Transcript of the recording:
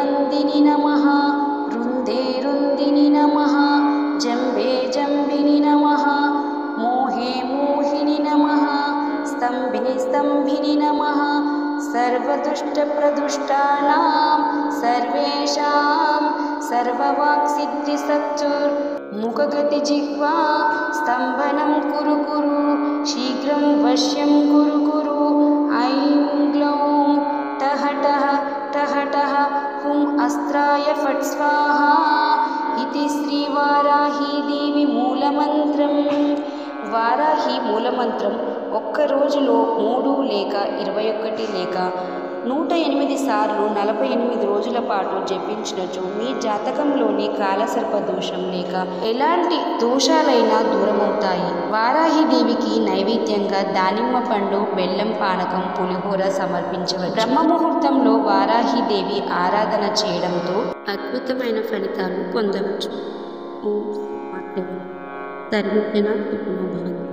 अंदिनि नमः रुन्दे रुन्दिनि नमः जम्बे जम्बिनि नमः मोहे मोहिनि नमः स्तम्भिनि स्तम्भिनि नमः सर्वदुष्टप्रदुष्टानां सर्वेषां सर्ववाक्सिद्धिसत्सुर्मुखगतिजिह्वा स्तम्भनं कुरु कुरु शीघ्रं वश्यं कुरु कुरु ऐं ग्लौं टः टः टः टः हुं अस्त्राय फट् स्वाहा इति శ్రీవారాహీదేవి మూలమంత్రం. వారాహి మూలమంత్రం ఒక్క రోజులో 3 లేక 21 లేక 108 సార్లు 48 రోజుల పాటు జపించినచో మీ జాతకంలోని కాలసర్ప దోషం లేక ఎలాంటి దోషాలైనా దూరమవుతాయి. వారాహిదేవికి నైవేద్యంగా దానిమ్మ పండు, బెల్లం పానకం, పులిహోర సమర్పించవచ్చు. బ్రహ్మముహూర్తంలో వారాహిదేవి ఆరాధన చేయడంతో అద్భుతమైన ఫలితాలు పొందవచ్చు. ఓం సర్వజన సుఖినో భవంతు.